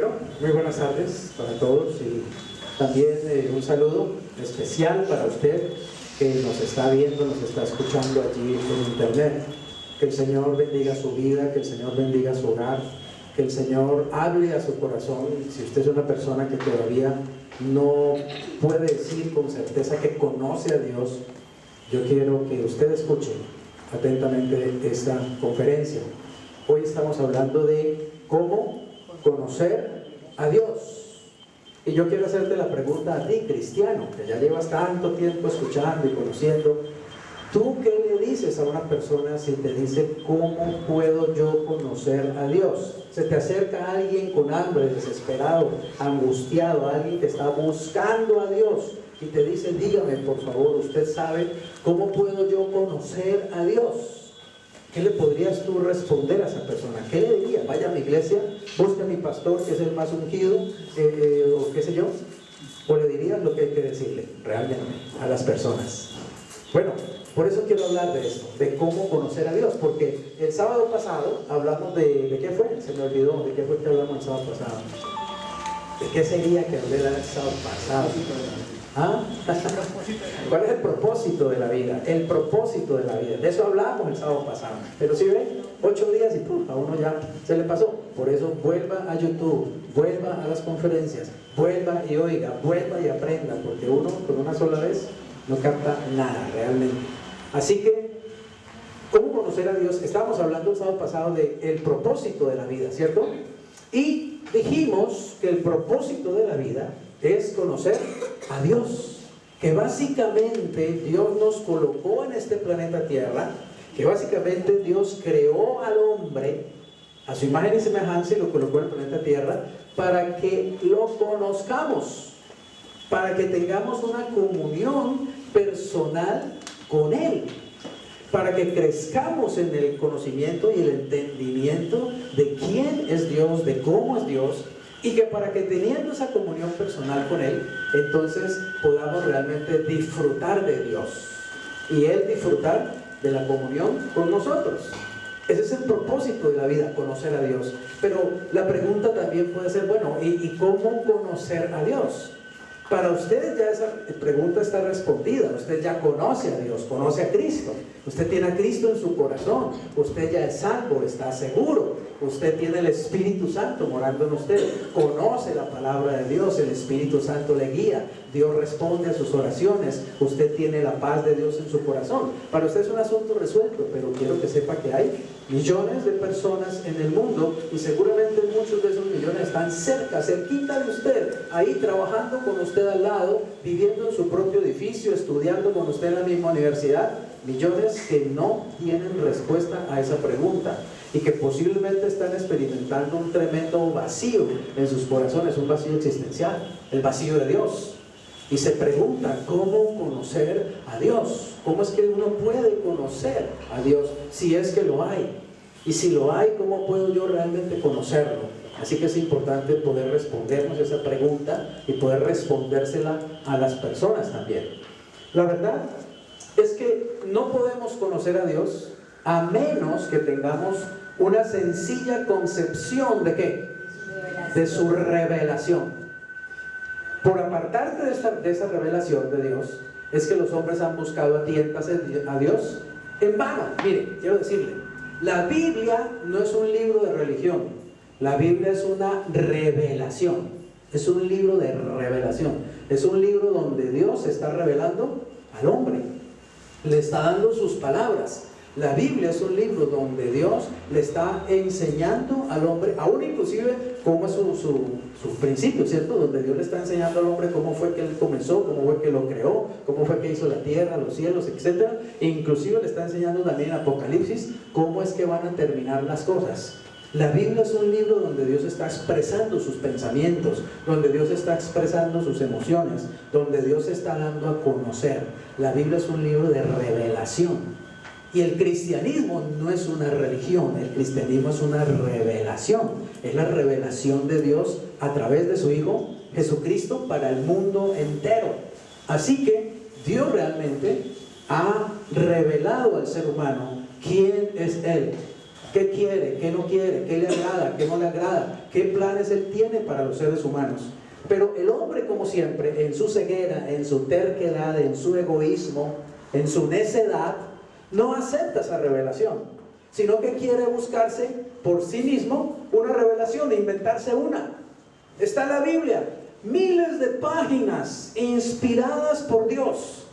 Bueno, muy buenas tardes para todos y también un saludo especial para usted que nos está viendo, nos está escuchando allí en internet. Que el Señor bendiga su vida, que el Señor bendiga su hogar, que el Señor hable a su corazón. Si usted es una persona que todavía no puede decir con certeza que conoce a Dios, yo quiero que usted escuche atentamente esta conferencia. Hoy estamos hablando de cómo conocer a Dios. Y yo quiero hacerte la pregunta a ti, cristiano, que ya llevas tanto tiempo escuchando y conociendo. ¿Tú qué le dices a una persona si te dice cómo puedo yo conocer a Dios? Se te acerca alguien con hambre, desesperado, angustiado, alguien que está buscando a Dios y te dice, dígame por favor, usted sabe cómo puedo yo conocer a Dios. ¿Qué le podrías tú responder a esa persona? ¿Qué le dirías? Vaya a mi iglesia, busque a mi pastor que es el más ungido, o qué sé yo. ¿O le dirías lo que hay que decirle realmente a las personas? Bueno, por eso quiero hablar de esto, de cómo conocer a Dios, porque el sábado pasado hablamos ¿de qué fue? Se me olvidó, ¿de qué fue que hablamos el sábado pasado? ¿De qué sería que hablara el sábado pasado? ¿Ah? ¿Cuál es el propósito de la vida? El propósito de la vida. De eso hablamos el sábado pasado. Pero si ven, 8 días y a uno ya se le pasó. Por eso vuelva a YouTube, vuelva a las conferencias, vuelva y oiga, vuelva y aprenda, porque uno con una sola vez no capta nada realmente. Así que, ¿cómo conocer a Dios? Estábamos hablando el sábado pasado del propósito de la vida, ¿cierto? Y dijimos que el propósito de la vida es conocer a Dios, que básicamente Dios nos colocó en este planeta Tierra, que básicamente Dios creó al hombre a su imagen y semejanza y lo colocó en el planeta Tierra para que lo conozcamos, para que tengamos una comunión personal con Él, para que crezcamos en el conocimiento y el entendimiento de quién es Dios, de cómo es Dios, y que para que teniendo esa comunión personal con Él, entonces podamos realmente disfrutar de Dios y Él disfrutar de la comunión con nosotros. Ese es el propósito de la vida, conocer a Dios. Pero la pregunta también puede ser, bueno, ¿y cómo conocer a Dios? Para ustedes ya esa pregunta está respondida. Usted ya conoce a Dios, conoce a Cristo. Usted tiene a Cristo en su corazón. Usted ya es salvo, está seguro. Usted tiene el Espíritu Santo morando en usted. Conoce la palabra de Dios, el Espíritu Santo le guía. Dios responde a sus oraciones. Usted tiene la paz de Dios en su corazón. Para usted es un asunto resuelto, pero quiero que sepa que hay millones de personas en el mundo y seguramente muchos de esos millones están cerquita de usted, ahí trabajando con usted al lado, viviendo en su propio edificio, estudiando con usted en la misma universidad. Millones que no tienen respuesta a esa pregunta y que posiblemente están experimentando un tremendo vacío en sus corazones, un vacío existencial, el vacío de Dios. Y se preguntan, ¿cómo conocer a Dios? ¿Cómo es que uno puede conocer a Dios si es que lo hay? Y si lo hay, ¿cómo puedo yo realmente conocerlo? Así que es importante poder respondernos esa pregunta y poder respondérsela a las personas también. La verdad es que no podemos conocer a Dios a menos que tengamos una sencilla concepción ¿de qué? De su revelación. Por apartarte de esa revelación de Dios, es que los hombres han buscado a tientas a Dios en vano. Mire, quiero decirle, la Biblia no es un libro de religión, la Biblia es una revelación, es un libro de revelación, es un libro donde Dios se está revelando al hombre, le está dando sus palabras. La Biblia es un libro donde Dios le está enseñando al hombre, aún inclusive cómo es su principio, ¿cierto? Donde Dios le está enseñando al hombre cómo fue que Él comenzó, cómo fue que lo creó, cómo fue que hizo la tierra, los cielos, etc. E inclusive le está enseñando también en Apocalipsis cómo es que van a terminar las cosas. La Biblia es un libro donde Dios está expresando sus pensamientos, donde Dios está expresando sus emociones, donde Dios está dando a conocer. La Biblia es un libro de revelación. Y el cristianismo no es una religión, el cristianismo es una revelación. Es la revelación de Dios a través de su Hijo Jesucristo para el mundo entero. Así que Dios realmente ha revelado al ser humano quién es Él, qué quiere, qué no quiere, qué le agrada, qué no le agrada, qué planes Él tiene para los seres humanos. Pero el hombre, como siempre, en su ceguera, en su terquedad, en su egoísmo, en su necedad, no acepta esa revelación, sino que quiere buscarse por sí mismo una revelación, e inventarse una. Está en la Biblia, miles de páginas inspiradas por Dios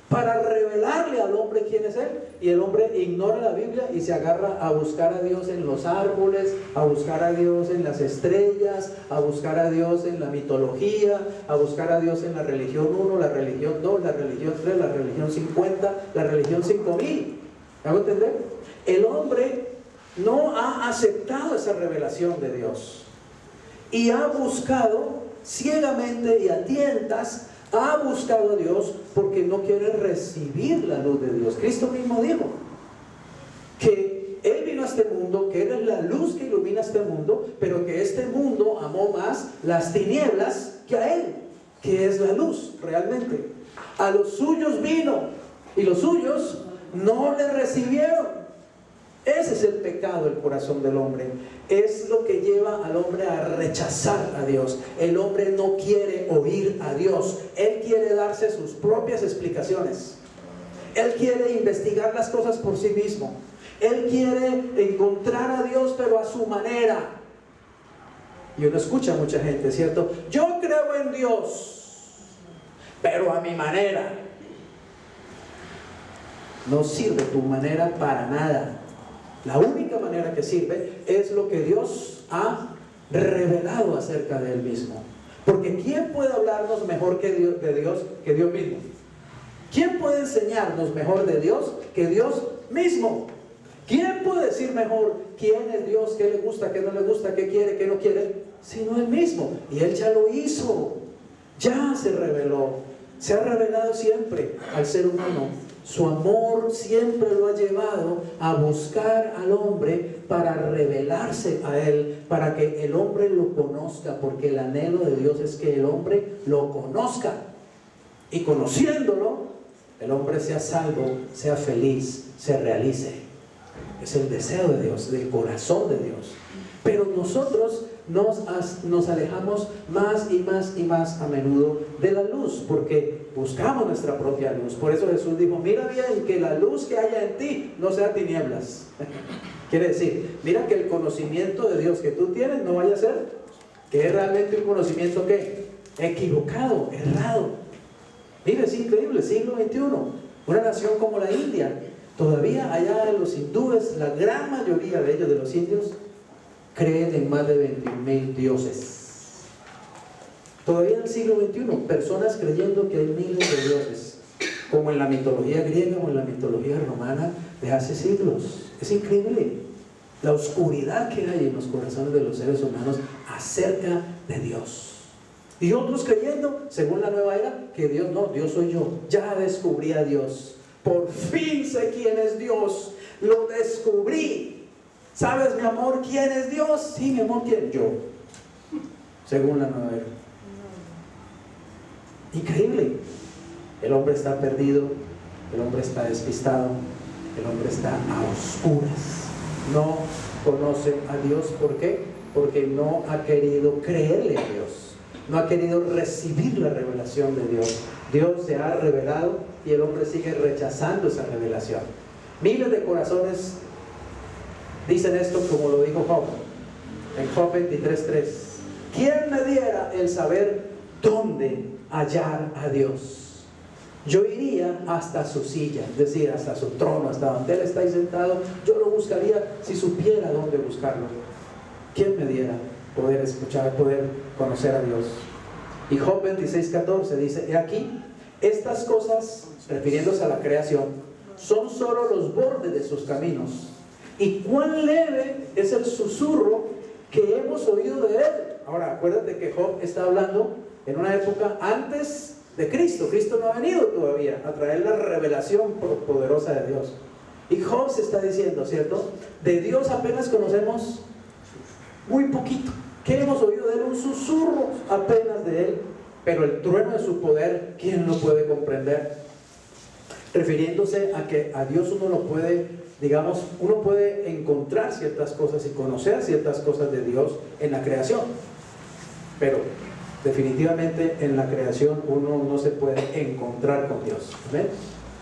para revelarle al hombre quién es Él, y el hombre ignora la Biblia y se agarra a buscar a Dios en los árboles, a buscar a Dios en las estrellas, a buscar a Dios en la mitología, a buscar a Dios en la religión 1, la religión 2, la religión 3, la religión 50, la religión 5000. ¿Me hago entender? El hombre no ha aceptado esa revelación de Dios y ha buscado ciegamente y a tientas, ha buscado a Dios porque no quiere recibir la luz de Dios. Cristo mismo dijo que Él vino a este mundo, que Él es la luz que ilumina este mundo, pero que este mundo amó más las tinieblas que a Él, que es la luz realmente. A los suyos vino y los suyos no le recibieron. Ese es el pecado del corazón del hombre. Es lo que lleva al hombre a rechazar a Dios. El hombre no quiere oír a Dios. Él quiere darse sus propias explicaciones. Él quiere investigar las cosas por sí mismo. Él quiere encontrar a Dios, pero a su manera. Y uno escucha a mucha gente, ¿cierto? Yo creo en Dios, pero a mi manera. No sirve tu manera para nada. La única manera que sirve es lo que Dios ha revelado acerca de Él mismo. Porque ¿quién puede hablarnos mejor que Dios, de Dios que Dios mismo? ¿Quién puede enseñarnos mejor de Dios que Dios mismo? ¿Quién puede decir mejor quién es Dios, qué le gusta, qué no le gusta, qué quiere, qué no quiere? Sino Él mismo. Y Él ya lo hizo. Ya se reveló. Se ha revelado siempre al ser humano. Su amor siempre lo ha llevado a buscar al hombre para revelarse a Él, para que el hombre lo conozca, porque el anhelo de Dios es que el hombre lo conozca, y conociéndolo, el hombre sea salvo, sea feliz, se realice. Es el deseo de Dios, del corazón de Dios. Pero nosotros nos alejamos más y más y más a menudo de la luz, porque buscamos nuestra propia luz. Por eso Jesús dijo: mira bien que la luz que haya en ti no sea tinieblas. Quiere decir, mira que el conocimiento de Dios que tú tienes no vaya a ser que es realmente un conocimiento que equivocado, errado. Mira, es increíble, siglo XXI, una nación como la India, todavía allá en los hindúes, la gran mayoría de ellos, de los indios, creen en más de 21,000 dioses. Todavía en el siglo XXI, personas creyendo que hay miles de dioses, como en la mitología griega o en la mitología romana de hace siglos. Es increíble la oscuridad que hay en los corazones de los seres humanos acerca de Dios. Y otros creyendo, según la nueva era, que Dios no, Dios soy yo. Ya descubrí a Dios. Por fin sé quién es Dios. Lo descubrí. ¿Sabes, mi amor, quién es Dios? Sí, mi amor, ¿quién? Yo. Según la nueva era. Increíble. El hombre está perdido, el hombre está despistado, el hombre está a oscuras. No conoce a Dios. ¿Por qué? Porque no ha querido creerle a Dios. No ha querido recibir la revelación de Dios. Dios se ha revelado y el hombre sigue rechazando esa revelación. Miles de corazones dicen esto, como lo dijo Job en Job 23:3. ¿Quién me diera el saber dónde hallar a Dios? Yo iría hasta su silla, es decir, hasta su trono, hasta donde Él está ahí sentado. Yo lo buscaría si supiera dónde buscarlo. ¿Quién me diera poder escuchar, poder conocer a Dios? Y Job 26:14 dice: he aquí, estas cosas, refiriéndose a la creación, son solo los bordes de sus caminos, y cuán leve es el susurro que hemos oído de Él. Ahora, acuérdate que Job está hablando en una época antes de Cristo. Cristo no ha venido todavía a traer la revelación poderosa de Dios. Y Job se está diciendo, ¿cierto? De Dios apenas conocemos muy poquito. ¿Qué hemos oído de Él? Un susurro apenas de Él. Pero el trueno de su poder, ¿quién lo puede comprender? refiriéndose a que a Dios uno lo puede, digamos, uno puede encontrar ciertas cosas y conocer ciertas cosas de Dios en la creación, pero definitivamente en la creación uno no se puede encontrar con Dios. ¿Ven?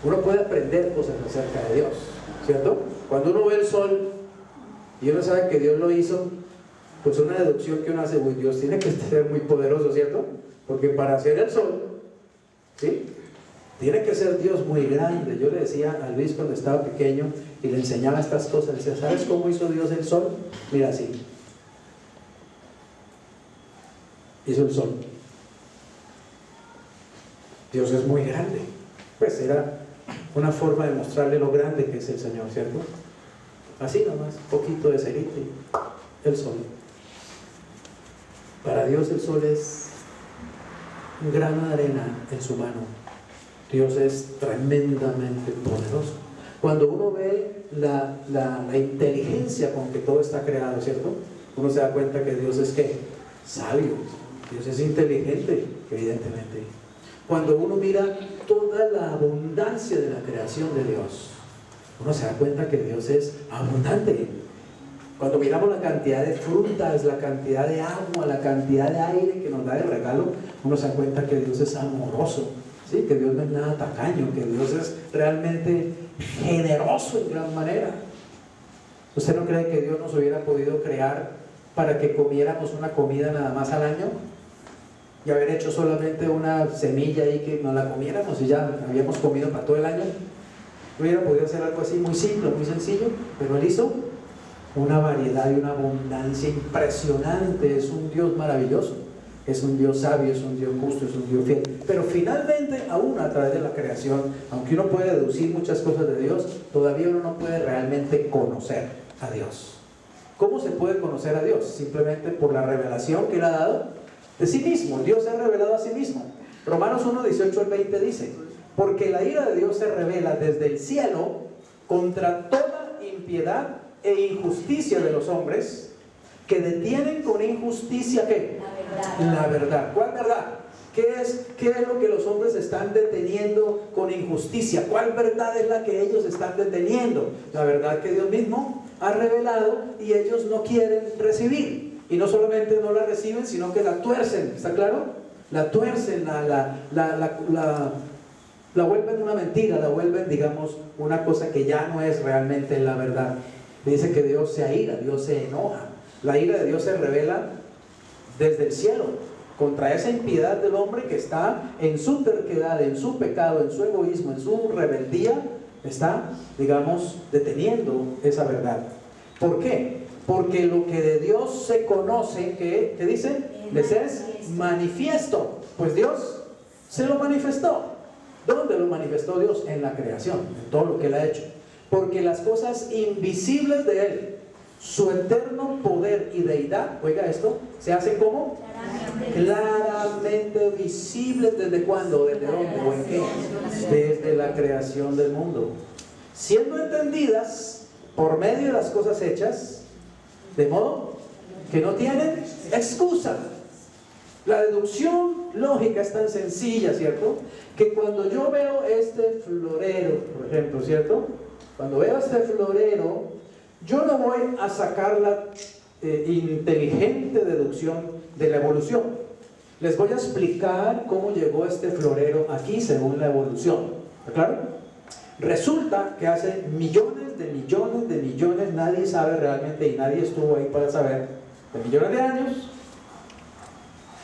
Uno puede aprender cosas acerca de Dios, ¿cierto? Cuando uno ve el sol y uno sabe que Dios lo hizo, pues una deducción que uno hace, uy, Dios tiene que ser muy poderoso, ¿cierto? Porque para hacer el sol, ¿sí?, tiene que ser Dios muy grande. Yo le decía a Luis cuando estaba pequeño y le enseñaba estas cosas, le decía, ¿sabes cómo hizo Dios el sol? Mira así. Hizo el sol. Dios es muy grande. Pues era una forma de mostrarle lo grande que es el Señor, ¿cierto? Así nomás, poquito de cerito, el sol. Para Dios el sol es un grano de arena en su mano. Dios es tremendamente poderoso. Cuando uno ve la inteligencia con que todo está creado, ¿cierto?, uno se da cuenta que Dios es ¿qué? Sabio. Dios es inteligente, evidentemente. Cuando uno mira toda la abundancia de la creación de Dios, uno se da cuenta que Dios es abundante. Cuando miramos la cantidad de frutas, la cantidad de agua, la cantidad de aire que nos da de regalo, uno se da cuenta que Dios es amoroso, ¿sí?, que Dios no es nada tacaño, que Dios es realmente generoso en gran manera. ¿Usted no cree que Dios nos hubiera podido crear para que comiéramos una comida nada más al año y haber hecho solamente una semilla ahí que nos la comiéramos y ya habíamos comido para todo el año? Hubiera podido hacer algo así muy simple, muy sencillo, pero Él hizo una variedad y una abundancia impresionante. Es un Dios maravilloso, es un Dios sabio, es un Dios justo, es un Dios fiel. Pero finalmente, aún a través de la creación, aunque uno puede deducir muchas cosas de Dios, todavía uno no puede realmente conocer a Dios. ¿Cómo se puede conocer a Dios? Simplemente por la revelación que Él ha dado de sí mismo. Dios se ha revelado a sí mismo. Romanos 1, 18 al 20 dice: porque la ira de Dios se revela desde el cielo contra toda impiedad e injusticia de los hombres, que detienen con injusticia ¿qué? La verdad. ¿Cuál verdad? ¿Qué es lo que los hombres están deteniendo con injusticia? ¿Cuál verdad es la que ellos están deteniendo? La verdad que Dios mismo ha revelado y ellos no quieren recibir. Y no solamente no la reciben, sino que la tuercen. ¿Está claro? La tuercen, la vuelven una mentira, la vuelven, digamos, una cosa que ya no es realmente la verdad. Dice que Dios se aira, Dios se enoja. La ira de Dios se revela desde el cielo contra esa impiedad del hombre que está en su terquedad, en su pecado, en su egoísmo, en su rebeldía. Está, digamos, deteniendo esa verdad. ¿Por qué? Porque lo que de Dios se conoce, ¿qué dice? Les es manifiesto. Pues Dios se lo manifestó. ¿Dónde lo manifestó Dios? En la creación, en todo lo que Él ha hecho. Porque las cosas invisibles de Él, su eterno poder y deidad, oiga esto, se hacen ¿cómo? Claramente visibles. ¿Desde cuándo? ¿Desde dónde? ¿O en qué? Desde la creación del mundo, siendo entendidas por medio de las cosas hechas, de modo que no tienen excusa. La deducción lógica es tan sencilla, ¿cierto?, que cuando yo veo este florero, por ejemplo, ¿cierto?, cuando veo este florero, yo no voy a sacar la inteligente deducción de la evolución. Les voy a explicar cómo llegó este florero aquí según la evolución. ¿Está claro? Resulta que hace millones de millones de millones, nadie sabe realmente y nadie estuvo ahí para saber, de millones de años,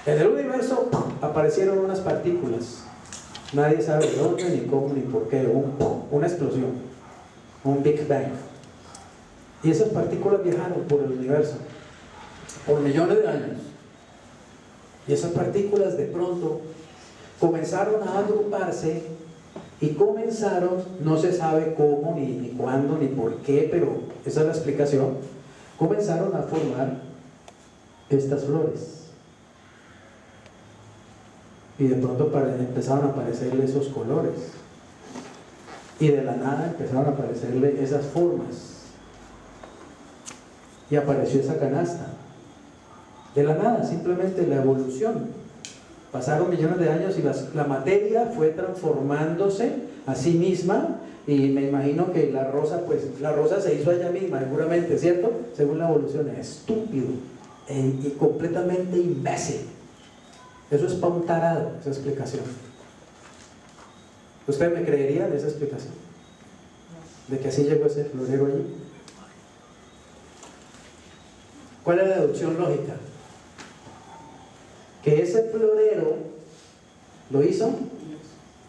en el universo aparecieron unas partículas. Nadie sabe dónde, ni cómo, ni por qué. Una explosión, un Big Bang. Y esas partículas viajaron por el universo por millones de años. Y esas partículas de pronto comenzaron a agruparse y comenzaron, no se sabe cómo, ni cuándo, ni por qué, pero esa es la explicación, comenzaron a formar estas flores. Y de pronto empezaron a aparecerle esos colores. Y de la nada empezaron a aparecerle esas formas. Y apareció esa canasta. De la nada, simplemente la evolución. Pasaron millones de años y la materia fue transformándose a sí misma, y me imagino que la rosa, pues la rosa se hizo a ella misma, seguramente, ¿cierto? Según la evolución, es estúpido y completamente imbécil. Eso es para un tarado, esa explicación. ¿Usted me creería de esa explicación? ¿De que así llegó ese florero allí? ¿Cuál es la deducción lógica? Que ese florero lo hizo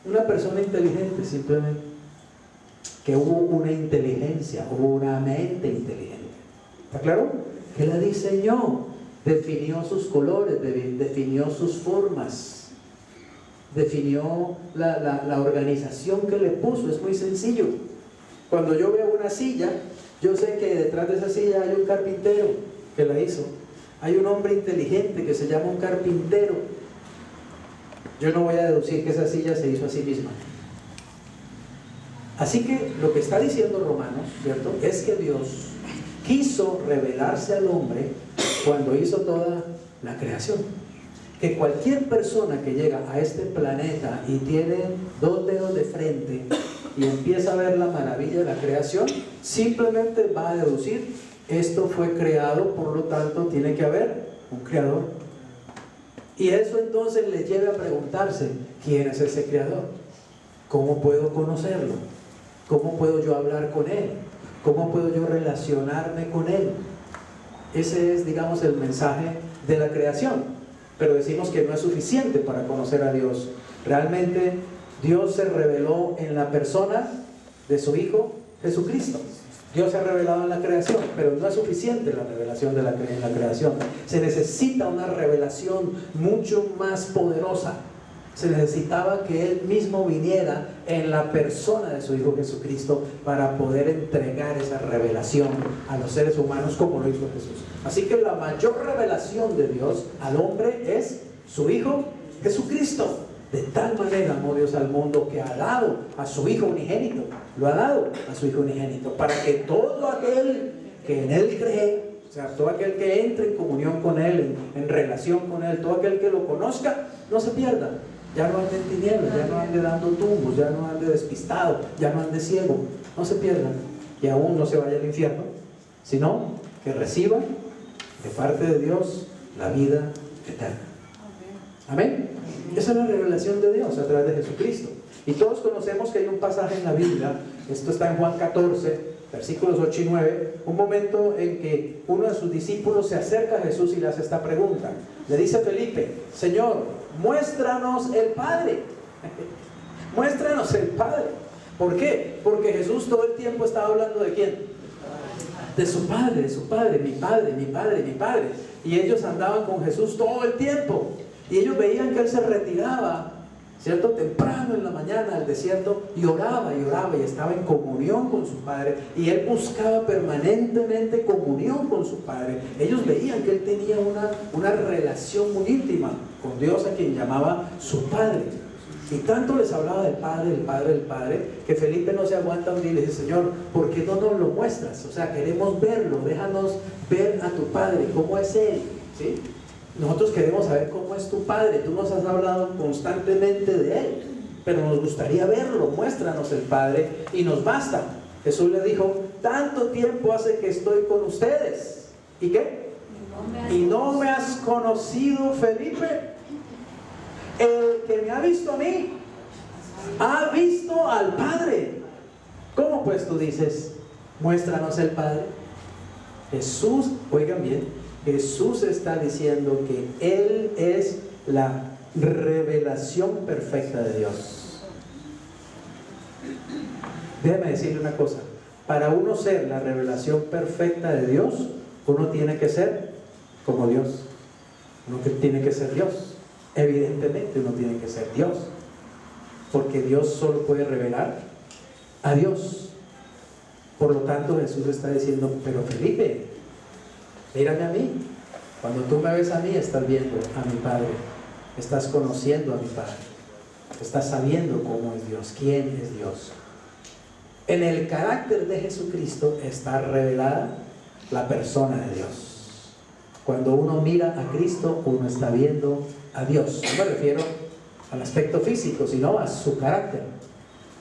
una persona inteligente, simplemente. Que hubo una inteligencia, hubo una mente inteligente. ¿Está claro? Que la diseñó, definió sus colores, definió sus formas, definió la organización que le puso. Es muy sencillo. Cuando yo veo una silla, yo sé que detrás de esa silla hay un carpintero que la hizo. Hay un hombre inteligente que se llama un carpintero. Yo no voy a deducir que esa silla se hizo a sí misma. Así que lo que está diciendo Romanos, ¿cierto?, es que Dios quiso revelarse al hombre cuando hizo toda la creación. Que cualquier persona que llega a este planeta y tiene 2 dedos de frente y empieza a ver la maravilla de la creación, simplemente va a deducir: esto fue creado, por lo tanto tiene que haber un creador. Y eso entonces le lleva a preguntarse: ¿quién es ese creador? ¿Cómo puedo conocerlo? ¿Cómo puedo yo hablar con él? ¿Cómo puedo yo relacionarme con él? Ese es, digamos, el mensaje de la creación. Pero decimos que no es suficiente para conocer a Dios. Realmente Dios se reveló en la persona de su Hijo Jesucristo. Dios se ha revelado en la creación, pero no es suficiente la revelación en la creación. Se necesita una revelación mucho más poderosa. Se necesitaba que Él mismo viniera en la persona de su Hijo Jesucristo para poder entregar esa revelación a los seres humanos como lo hizo Jesús. Así que la mayor revelación de Dios al hombre es su Hijo Jesucristo. De tal manera amó Dios al mundo que ha dado a su Hijo unigénito. Lo ha dado a su Hijo unigénito para que todo aquel que en Él cree, o sea, todo aquel que entre en comunión con Él, en relación con Él, todo aquel que lo conozca, no se pierda. Ya no ande en tinieblas, ya no ande dando tumbos, ya no ande despistado, ya no ande ciego. No se pierdan y aún no se vaya al infierno, sino que reciban de parte de Dios la vida eterna. Amén. Esa es la revelación de Dios a través de Jesucristo. Y todos conocemos que hay un pasaje en la Biblia, esto está en Juan 14, versículos 8 y 9, un momento en que uno de sus discípulos se acerca a Jesús y le hace esta pregunta. Le dice Felipe: Señor, muéstranos el Padre. Muéstranos el Padre. ¿Por qué? Porque Jesús todo el tiempo estaba hablando ¿de quién? De su Padre, mi Padre, mi Padre, mi Padre. Y ellos andaban con Jesús todo el tiempo. Y ellos veían que Él se retiraba, ¿cierto?, temprano en la mañana al desierto y oraba y estaba en comunión con su Padre. Y Él buscaba permanentemente comunión con su Padre. Ellos veían que Él tenía una relación muy íntima con Dios, a quien llamaba su Padre. Y tanto les hablaba del Padre, del Padre, del Padre, que Felipe no se aguanta un día y le dice: Señor, ¿por qué no nos lo muestras? O sea, queremos verlo, déjanos ver a tu Padre, cómo es Él, ¿sí? Nosotros queremos saber cómo es tu Padre. Tú nos has hablado constantemente de Él, pero nos gustaría verlo. Muéstranos el Padre y nos basta. Jesús le dijo: tanto tiempo hace que estoy con ustedes. ¿Y qué? Y no me has conocido, Felipe. El que me ha visto a mí ha visto al Padre. ¿Cómo pues tú dices: muéstranos el Padre? Jesús, oigan bien, Jesús está diciendo que Él es la revelación perfecta de Dios. Déjeme decirle una cosa: para uno ser la revelación perfecta de Dios, uno tiene que ser como Dios. Uno tiene que ser Dios. Evidentemente uno tiene que ser Dios, porque Dios solo puede revelar a Dios. Por lo tanto, Jesús está diciendo: pero Felipe, mírame a mí. Cuando tú me ves a mí, estás viendo a mi Padre, estás conociendo a mi Padre, estás sabiendo cómo es Dios, quién es Dios. En el carácter de Jesucristo está revelada la persona de Dios. Cuando uno mira a Cristo, uno está viendo a Dios. No me refiero al aspecto físico, sino a su carácter.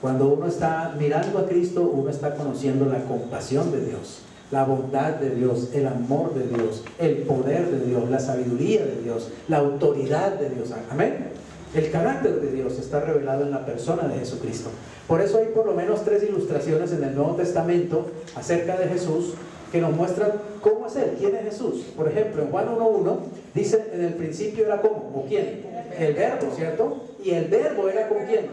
Cuando uno está mirando a Cristo, uno está conociendo la compasión de Dios, la bondad de Dios, el amor de Dios, el poder de Dios, la sabiduría de Dios, la autoridad de Dios. Amén. El carácter de Dios está revelado en la persona de Jesucristo. Por eso hay por lo menos 3 ilustraciones en el Nuevo Testamento acerca de Jesús que nos muestran cómo es Él, quién es Jesús. Por ejemplo, en Juan 1:1 dice: en el principio era ¿cómo? ¿O quién? El verbo, ¿cierto? Y el verbo era ¿con quién?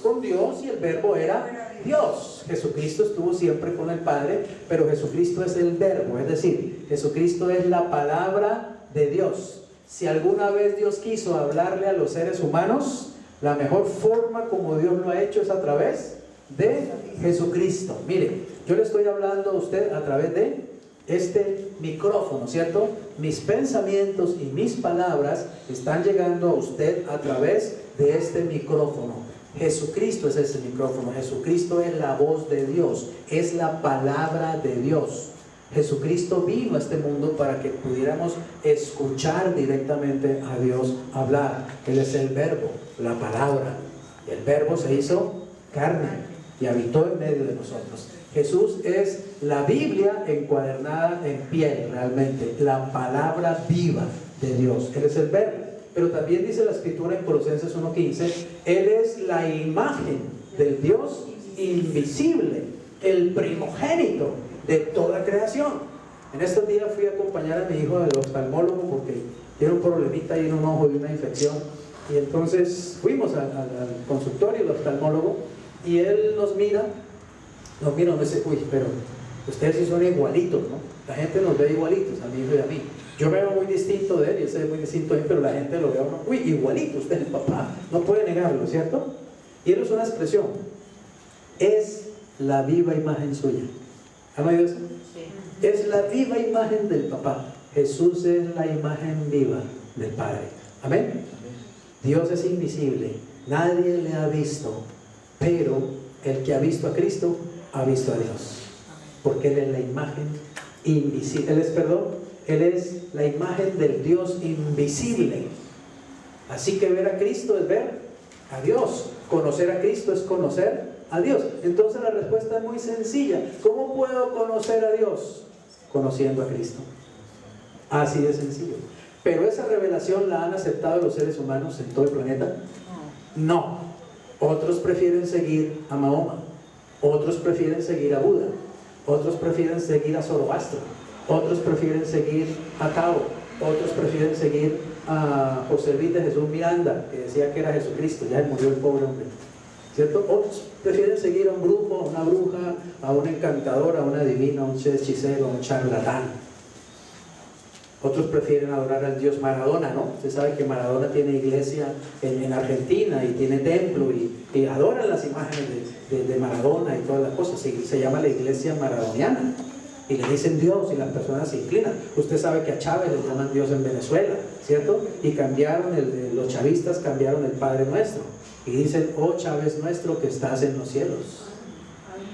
Con Dios, y el verbo era Dios. Jesucristo estuvo siempre con el Padre, pero Jesucristo es el verbo, es decir, Jesucristo es la palabra de Dios. Si alguna vez Dios quiso hablarle a los seres humanos, la mejor forma como Dios lo ha hecho es a través de Jesucristo. Mire, yo le estoy hablando a usted a través de este micrófono, ¿cierto? Mis pensamientos y mis palabras están llegando a usted a través de este micrófono. Jesucristo es ese micrófono. Jesucristo es la voz de Dios, es la palabra de Dios. Jesucristo vino a este mundo para que pudiéramos escuchar directamente a Dios hablar. Él es el verbo, la palabra. El verbo se hizo carne y habitó en medio de nosotros. Jesús es la Biblia encuadernada en piel, realmente, la palabra viva de Dios. Él es el verbo. Pero también dice la Escritura en Colosenses 1:15, Él es la imagen del Dios invisible, el primogénito de toda creación. En estos días fui a acompañar a mi hijo al oftalmólogo porque tiene un problemita ahí en un ojo de una infección, y entonces fuimos al consultorio del oftalmólogo, y él nos mira y nos dice: uy, pero ustedes sí son igualitos, ¿no? La gente nos ve igualitos, a mi hijo y a mí. Yo me veo muy distinto de él y él se ve muy distinto de él, pero la gente lo ve a uno: uy, igualito, usted es el papá, no puede negarlo, ¿cierto? Y él usa una expresión: es la viva imagen suya. ¿Han oído eso? Sí. Es la viva imagen del papá. Jesús es la imagen viva del Padre. Amén. Dios es invisible, nadie le ha visto, pero el que ha visto a Cristo ha visto a Dios, porque Él es la imagen invisible. Él es la imagen del Dios invisible. Así que ver a Cristo es ver a Dios. Conocer a Cristo es conocer a Dios. Entonces la respuesta es muy sencilla. ¿Cómo puedo conocer a Dios? Conociendo a Cristo. Así de sencillo. Pero esa revelación la han aceptado los seres humanos en todo el planeta. No. Otros prefieren seguir a Mahoma, otros prefieren seguir a Buda, otros prefieren seguir a Zoroastro, otros prefieren seguir a Tao, otros prefieren seguir a José Luis de Jesús Miranda, que decía que era Jesucristo. Ya murió el pobre hombre, ¿cierto? Otros prefieren seguir a un brujo, a una bruja, a un encantador, a una divina, a un hechicero, a un charlatán. Otros prefieren adorar al dios Maradona, ¿no? Usted sabe que Maradona tiene iglesia en Argentina y tiene templo, y adoran las imágenes de Maradona y todas las cosas. Se llama la iglesia maradoniana y le dicen Dios, y las personas se inclinan. Usted sabe que a Chávez le llaman Dios en Venezuela, ¿cierto? Y cambiaron, los chavistas cambiaron el Padre Nuestro y dicen: oh Chávez nuestro que estás en los cielos.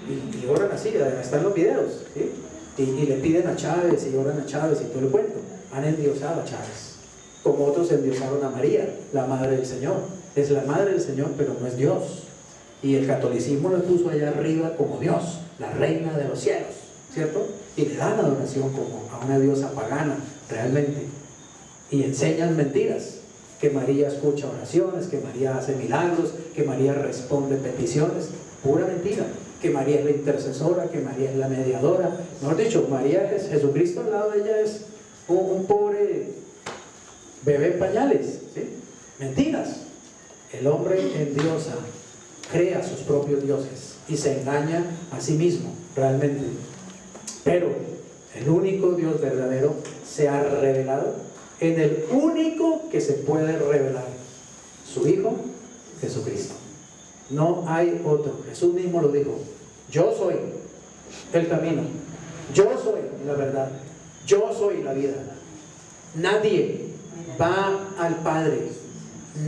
Y oran así, están los videos, ¿sí? Y le piden a Chávez y oran a Chávez y todo el cuento. Han endiosado a Chávez, como otros endiosaron a María, la madre del Señor. Es la madre del Señor, pero no es Dios. Y el catolicismo lo puso allá arriba como Dios, la reina de los cielos, ¿cierto? Y le dan adoración como a una diosa pagana, realmente. Y enseñan mentiras: que María escucha oraciones, que María hace milagros, que María responde peticiones. Pura mentira. Que María es la intercesora, que María es la mediadora. Mejor dicho, María es Jesucristo, al lado de ella es un pobre bebé en pañales, ¿sí? Mentiras. El hombre endiosa, crea sus propios dioses y se engaña a sí mismo, realmente. Pero el único Dios verdadero se ha revelado en el único que se puede revelar: su Hijo Jesucristo. No hay otro. Jesús mismo lo dijo: yo soy el camino, yo soy la verdad, yo soy la vida. Nadie va al Padre,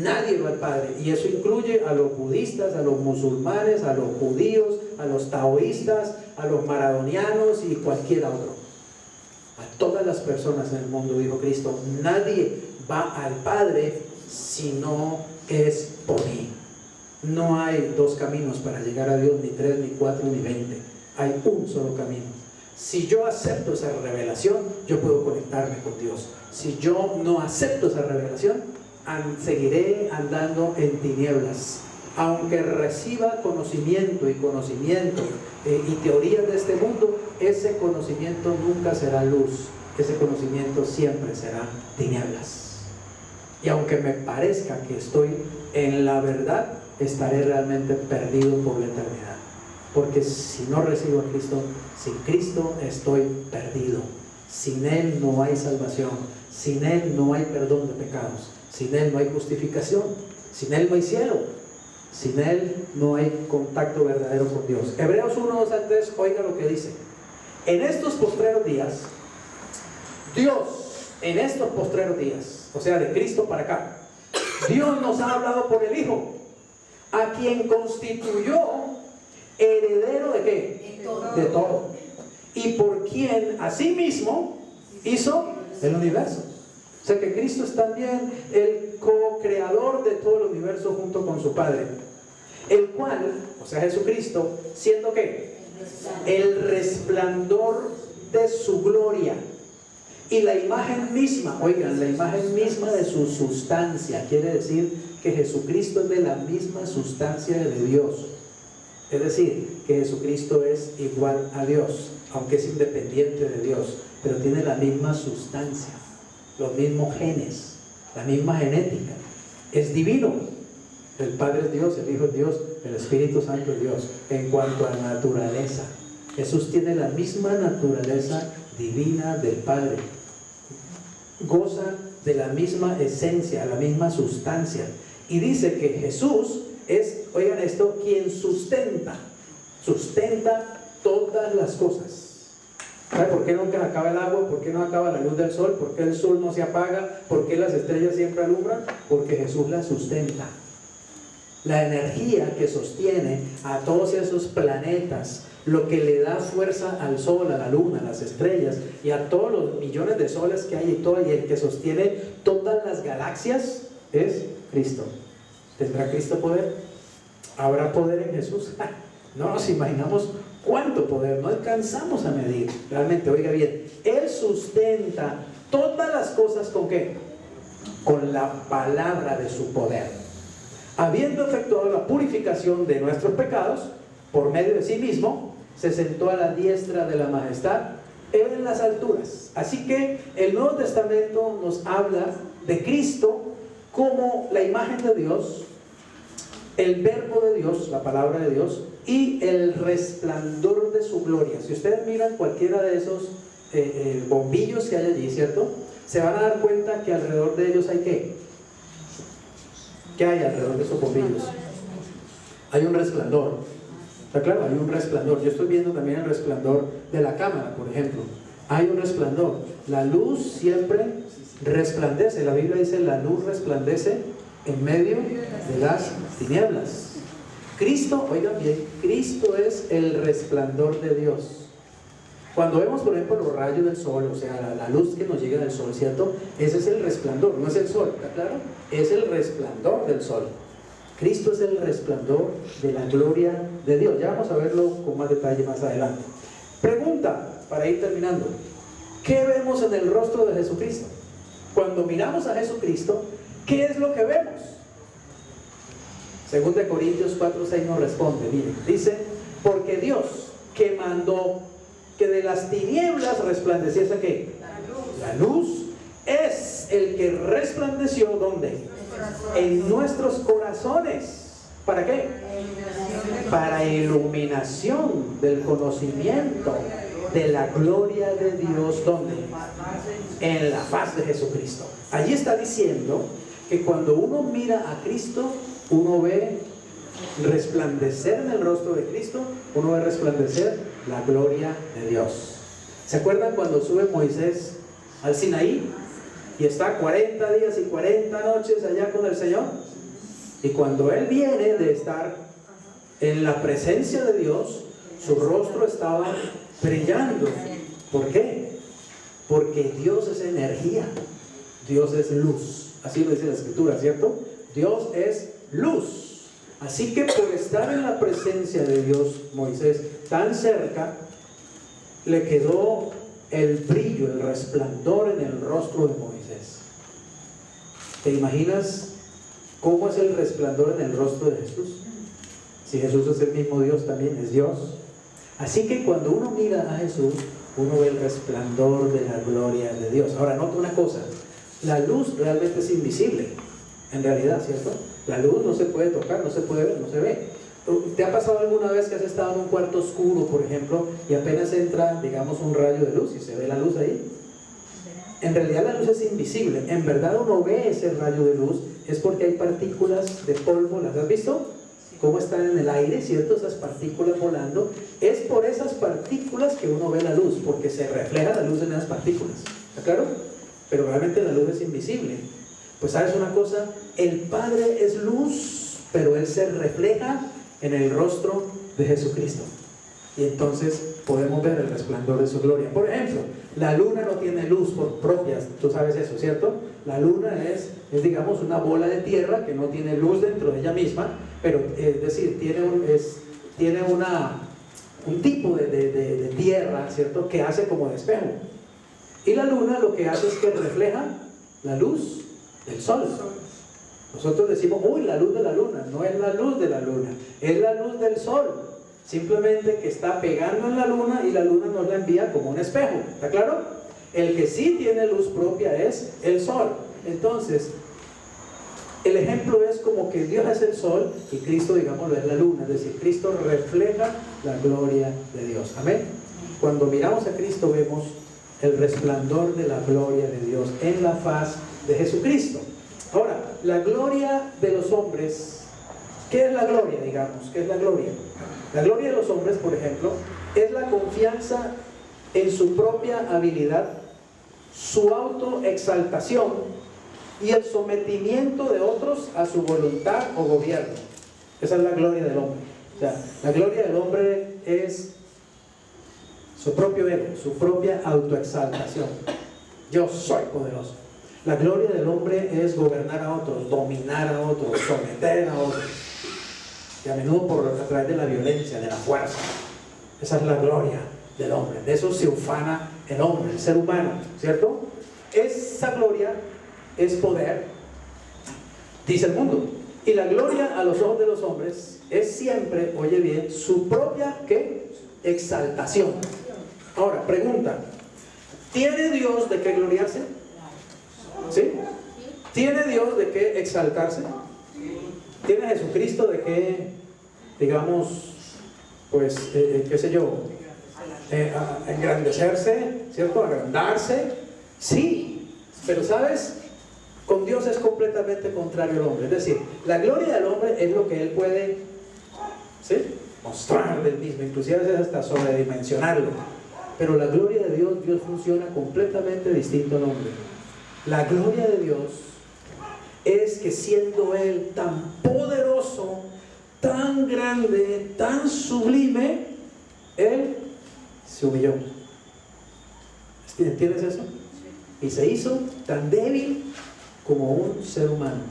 nadie va al Padre. Y eso incluye a los budistas, a los musulmanes, a los judíos, a los taoístas, a los maradonianos y cualquier otro. A todas las personas en el mundo, dijo Cristo. Nadie va al Padre si no es por mí. No hay dos caminos para llegar a Dios, ni 3, ni 4, ni 20. Hay un solo camino. Si yo acepto esa revelación, yo puedo conectarme con Dios. Si yo no acepto esa revelación, seguiré andando en tinieblas. Aunque reciba conocimiento y teorías de este mundo, ese conocimiento nunca será luz. Ese conocimiento siempre será tinieblas. Y aunque me parezca que estoy en la verdad, estaré realmente perdido por la eternidad. Porque si no recibo a Cristo, sin Cristo estoy perdido. Sin Él no hay salvación. Sin Él no hay perdón de pecados. Sin Él no hay justificación. Sin Él no hay cielo. Sin Él no hay contacto verdadero con Dios. Hebreos 1, 2 al 3, oiga lo que dice. En estos postreros días, Dios, en estos postreros días, o sea, de Cristo para acá, Dios nos ha hablado por el Hijo, a quien constituyó heredero ¿de qué? De todo. Y por quien asimismo hizo el universo. O sea que Cristo es también el co-creador de todo el universo junto con su Padre. El cual, o sea Jesucristo, siendo ¿qué? El resplandor de su gloria. Y la imagen misma, oigan, la imagen misma de su sustancia. Quiere decir que Jesucristo es de la misma sustancia de Dios. Es decir, que Jesucristo es igual a Dios, aunque es independiente de Dios, pero tiene la misma sustancia, los mismos genes, la misma genética. Es divino. El Padre es Dios, el Hijo es Dios, el Espíritu Santo es Dios. En cuanto a naturaleza, Jesús tiene la misma naturaleza divina del Padre. Goza de la misma esencia, la misma sustancia. Y dice que Jesús es, oigan esto, quien sustenta todas las cosas. ¿Sabe por qué nunca acaba el agua? ¿Por qué no acaba la luz del sol? ¿Por qué el sol no se apaga? ¿Por qué las estrellas siempre alumbran? Porque Jesús las sustenta. La energía que sostiene a todos esos planetas, lo que le da fuerza al sol, a la luna, a las estrellas y a todos los millones de soles que hay y el que sostiene todas las galaxias es Cristo. ¿Tendrá Cristo poder? ¿Habrá poder en Jesús? No nos imaginamos cuánto poder, no alcanzamos a medir. Realmente, oiga bien, Él sustenta todas las cosas ¿con qué? Con la palabra de su poder. Habiendo efectuado la purificación de nuestros pecados por medio de sí mismo, se sentó a la diestra de la majestad en las alturas. Así que el Nuevo Testamento nos habla de Cristo como la imagen de Dios, el verbo de Dios, la palabra de Dios, y el resplandor de su gloria. Si ustedes miran cualquiera de esos bombillos que hay allí, ¿cierto? Se van a dar cuenta que alrededor de ellos hay ¿qué? ¿Qué hay alrededor de esos bombillos? Hay un resplandor. ¿Está claro? Hay un resplandor. Yo estoy viendo también el resplandor de la cámara, por ejemplo. Hay un resplandor. La luz siempre resplandece. La Biblia dice: la luz resplandece en medio de las tinieblas. Cristo, oigan bien, Cristo es el resplandor de Dios. Cuando vemos, por ejemplo, los rayos del sol, o sea, la luz que nos llega del sol, ¿cierto? Ese es el resplandor, no es el sol, ¿está claro? Es el resplandor del sol. Cristo es el resplandor de la gloria de Dios. Ya vamos a verlo con más detalle más adelante. Pregunta, para ir terminando: ¿qué vemos en el rostro de Jesucristo? Cuando miramos a Jesucristo, ¿qué es lo que vemos? 2 Corintios 4:6 nos responde, miren, dice: porque Dios, que mandó que de las tinieblas resplandeciese ¿qué? La luz, es el que resplandeció ¿dónde? En nuestros corazones. ¿Para qué? Para iluminación del conocimiento de la gloria de Dios. ¿Dónde? En la faz de Jesucristo. Allí está diciendo que cuando uno mira a Cristo, uno ve resplandecer en el rostro de Cristo, uno ve resplandecer la gloria de Dios. ¿Se acuerdan cuando sube Moisés al Sinaí y está 40 días y 40 noches allá con el Señor? Y cuando él viene de estar en la presencia de Dios, su rostro estaba brillando. ¿Por qué? porque Dios es energía, Dios es luz, así lo dice la Escritura, ¿cierto? Dios es luz. Así que por estar en la presencia de Dios, Moisés, tan cerca, le quedó el brillo, el resplandor en el rostro de Moisés. ¿Te imaginas cómo es el resplandor en el rostro de Jesús? Si Jesús es el mismo Dios, también es Dios. Así que cuando uno mira a Jesús, uno ve el resplandor de la gloria de Dios. Ahora, nota una cosa, la luz realmente es invisible, en realidad, ¿cierto? La luz no se puede tocar, no se puede ver, no se ve. ¿Te ha pasado alguna vez que has estado en un cuarto oscuro, por ejemplo, y apenas entra, digamos, un rayo de luz y se ve la luz ahí? En realidad la luz es invisible. En verdad uno ve ese rayo de luz, es porque hay partículas de polvo. ¿Las has visto? Cómo están en el aire, ¿cierto? Esas partículas volando. Es por esas partículas que uno ve la luz, porque se refleja la luz en esas partículas. ¿Está claro? Pero realmente la luz es invisible. Pues ¿sabes una cosa? El Padre es luz, pero Él se refleja en el rostro de Jesucristo. Y entonces podemos ver el resplandor de su gloria. Por ejemplo, la luna no tiene luz por propias, tú sabes eso, ¿cierto? La luna es digamos una bola de tierra que no tiene luz dentro de ella misma, pero es decir, tiene un tipo de tierra, ¿cierto? Que hace como de espejo. Y la luna lo que hace es que refleja la luz del sol. Nosotros decimos, uy, la luz de la luna. No es la luz de la luna, es la luz del sol. Simplemente que está pegando en la luna y la luna nos la envía como un espejo. ¿Está claro? El que sí tiene luz propia es el sol. Entonces, el ejemplo es como que Dios es el sol y Cristo, digámoslo, es la luna. Es decir, Cristo refleja la gloria de Dios. Amén. Cuando miramos a Cristo vemos el resplandor de la gloria de Dios en la faz de Jesucristo. Ahora, la gloria de los hombres, ¿qué es la gloria? Digamos, ¿qué es la gloria? La gloria de los hombres, por ejemplo, es la confianza en su propia habilidad, su autoexaltación y el sometimiento de otros a su voluntad o gobierno. Esa es la gloria del hombre. O sea, la gloria del hombre es su propio ego, su propia autoexaltación. Yo soy poderoso. La gloria del hombre es gobernar a otros, dominar a otros, someter a otros. Y a menudo a través de la violencia, de la fuerza. Esa es la gloria del hombre. De eso se ufana el hombre, el ser humano, ¿cierto? Esa gloria es poder, dice el mundo. Y la gloria a los ojos de los hombres es siempre, oye bien, su propia, ¿qué? Exaltación. Ahora, pregunta, ¿tiene Dios de qué gloriarse? ¿Sí? ¿Tiene Dios de qué exaltarse? ¿Tiene Jesucristo de qué, digamos, pues, qué sé yo, engrandecerse, ¿cierto? Agrandarse? Sí, pero ¿sabes? Con Dios es completamente contrario al hombre. Es decir, la gloria del hombre es lo que él puede, ¿sí?, mostrar del mismo, inclusive a veces hasta sobredimensionarlo. Pero la gloria de Dios, Dios funciona completamente distinto al hombre. La gloria de Dios es que siendo Él tan poderoso, tan grande, tan sublime, Él se humilló. ¿Entiendes eso? Y se hizo tan débil como un ser humano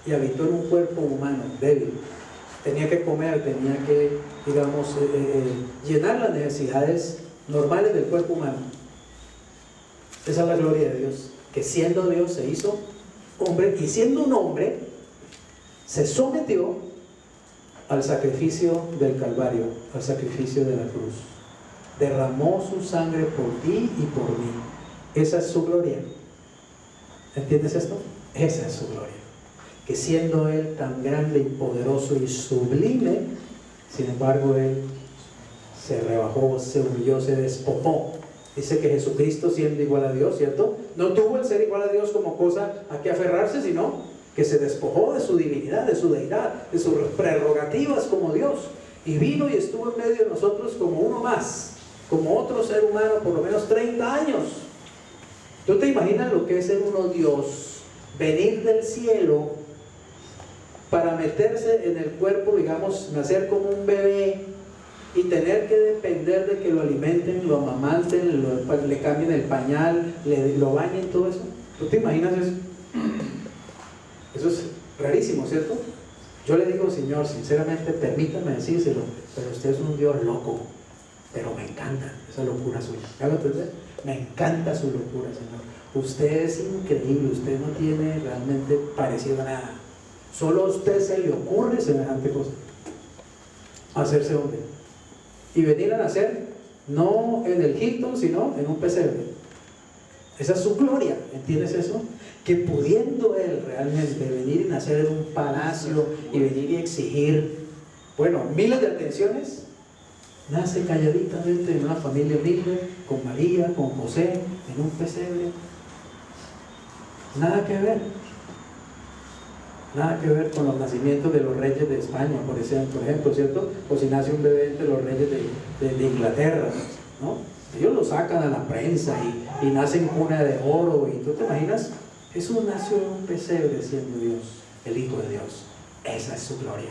y habitó en un cuerpo humano débil. Tenía que comer, tenía que, digamos, llenar las necesidades normales del cuerpo humano. Esa es la gloria de Dios, que siendo Dios se hizo hombre, y siendo un hombre se sometió al sacrificio del Calvario, al sacrificio de la cruz. Derramó su sangre por ti y por mí. Esa es su gloria. ¿Entiendes esto? Esa es su gloria. Que siendo Él tan grande y poderoso y sublime, sin embargo Él se rebajó, se humilló, se despojó. Dice que Jesucristo, siendo igual a Dios, ¿cierto?, no tuvo el ser igual a Dios como cosa a que aferrarse, sino que se despojó de su divinidad, de su deidad, de sus prerrogativas como Dios, y vino y estuvo en medio de nosotros como uno más, como otro ser humano, por lo menos 30 años. ¿Tú te imaginas lo que es ser uno Dios? Venir del cielo para meterse en el cuerpo, digamos, nacer como un bebé, y tener que depender de que lo alimenten, lo amamanten, le cambien el pañal, lo bañen, todo eso. ¿Tú te imaginas eso? Eso es rarísimo, ¿cierto? Yo le digo, Señor, sinceramente, permítame decírselo, pero usted es un Dios loco, pero me encanta esa locura suya. ¿Me hago entender? Me encanta su locura, Señor. Usted es increíble, usted no tiene realmente parecido a nada. Solo a usted se le ocurre semejante cosa. Hacerse hombre. Y venir a nacer, no en el Hilton, sino en un pesebre. Esa es su gloria, ¿entiendes eso? Que pudiendo Él realmente venir y nacer en un palacio y venir y exigir, bueno, miles de atenciones, nace calladitamente en una familia humilde, con María, con José, en un pesebre. Nada que ver. Nada que ver con los nacimientos de los reyes de España, por ejemplo, ¿cierto? O si nace un bebé entre los reyes de Inglaterra, ¿no? Ellos lo sacan a la prensa y nace en cuna de oro, y tú te imaginas, Jesús nació en un pesebre siendo Dios, el Hijo de Dios. Esa es su gloria.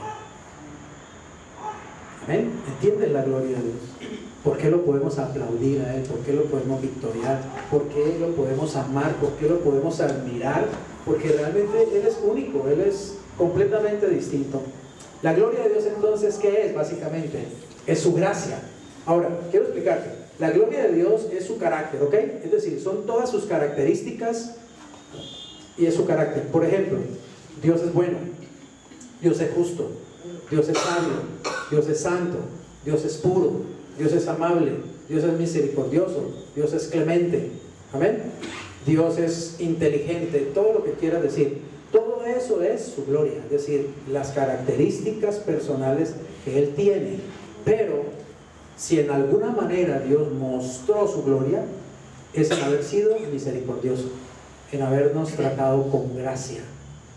¿Amén? ¿Entienden la gloria de Dios? ¿Por qué lo podemos aplaudir a Él? ¿Por qué lo podemos victoriar? ¿Por qué lo podemos amar? ¿Por qué lo podemos admirar? Porque realmente Él es único, Él es completamente distinto. La gloria de Dios entonces, ¿qué es básicamente? Es su gracia. Ahora, quiero explicarte. La gloria de Dios es su carácter, ¿ok? Es decir, son todas sus características y es su carácter. Por ejemplo, Dios es bueno, Dios es justo, Dios es sabio, Dios es santo, Dios es puro, Dios es amable, Dios es misericordioso, Dios es clemente. ¿Amén? Dios es inteligente, todo lo que quieras decir. Todo eso es su gloria, es decir, las características personales que Él tiene. Pero si en alguna manera Dios mostró su gloria, es en haber sido misericordioso, en habernos tratado con gracia,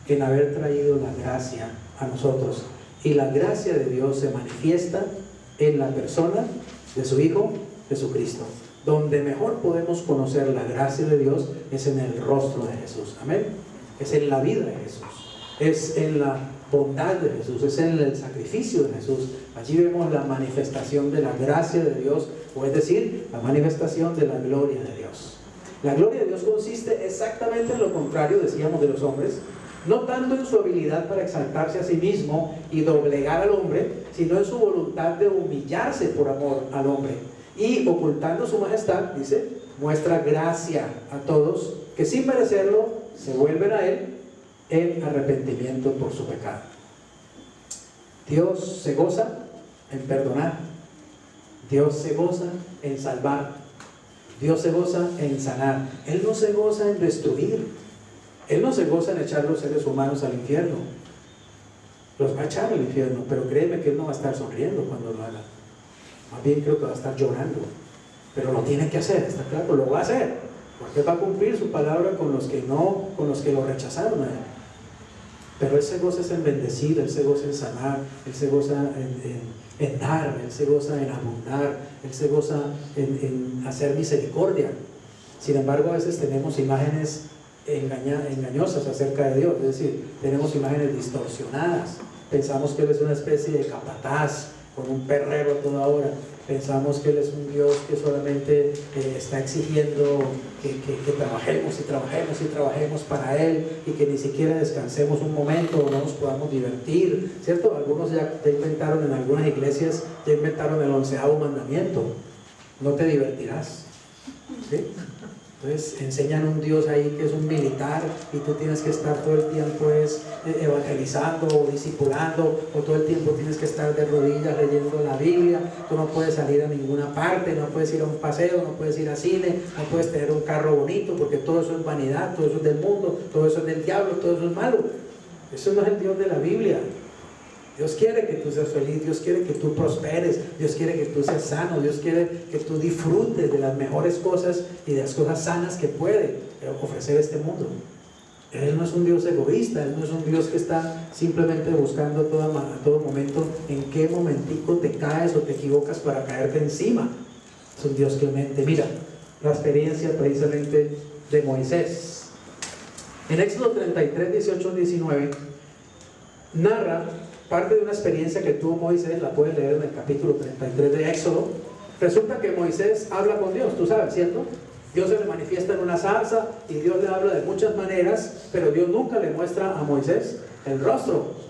en haber traído la gracia a nosotros. Y la gracia de Dios se manifiesta en la persona de su Hijo Jesucristo. Donde mejor podemos conocer la gracia de Dios es en el rostro de Jesús. Amén. Es en la vida de Jesús, es en la bondad de Jesús, es en el sacrificio de Jesús. Allí vemos la manifestación de la gracia de Dios, o es decir, la manifestación de la gloria de Dios. La gloria de Dios consiste exactamente en lo contrario, decíamos, de los hombres, no tanto en su habilidad para exaltarse a sí mismo y doblegar al hombre, sino en su voluntad de humillarse por amor al hombre. Y ocultando su majestad, dice, muestra gracia a todos que sin merecerlo se vuelven a Él en arrepentimiento por su pecado. Dios se goza en perdonar, Dios se goza en salvar, Dios se goza en sanar. Él no se goza en destruir, Él no se goza en echar los seres humanos al infierno. Los va a echar al infierno, pero créeme que Él no va a estar sonriendo cuando lo haga. Más bien creo que va a estar llorando, pero lo tiene que hacer, está claro, lo va a hacer, porque Él va a cumplir su palabra con los que lo rechazaron a Él. Pero Él se goza en bendecir, Él se goza en sanar, Él se goza en dar, Él se goza en abundar, Él se goza en hacer misericordia. Sin embargo, a veces tenemos imágenes engañosas acerca de Dios, es decir, tenemos imágenes distorsionadas. Pensamos que Él es una especie de capataz, con un perrero a toda hora. Pensamos que Él es un Dios que solamente está exigiendo que trabajemos y trabajemos y trabajemos para Él, y que ni siquiera descansemos un momento o no nos podamos divertir, ¿cierto? Algunos ya inventaron, en algunas iglesias ya inventaron el 11º mandamiento: no te divertirás, ¿sí? Entonces enseñan un Dios ahí que es un militar, y tú tienes que estar todo el tiempo evangelizando o discipulando, o todo el tiempo tienes que estar de rodillas leyendo la Biblia. Tú no puedes salir a ninguna parte, no puedes ir a un paseo, no puedes ir a cine, no puedes tener un carro bonito, porque todo eso es vanidad, todo eso es del mundo, todo eso es del diablo, todo eso es malo. Eso no es el Dios de la Biblia. Dios quiere que tú seas feliz, Dios quiere que tú prosperes, Dios quiere que tú seas sano, Dios quiere que tú disfrutes de las mejores cosas y de las cosas sanas que puede ofrecer este mundo. Él no es un Dios egoísta, Él no es un Dios que está simplemente buscando a todo momento en qué momentico te caes o te equivocas para caerte encima. Es un Dios clemente. Mira la experiencia precisamente de Moisés. En Éxodo 33, 18, 19 narra parte de una experiencia que tuvo Moisés, la puedes leer en el capítulo 33 de Éxodo. Resulta que Moisés habla con Dios, tú sabes, ¿cierto? Dios se le manifiesta en una zarza y Dios le habla de muchas maneras, pero Dios nunca le muestra a Moisés el rostro.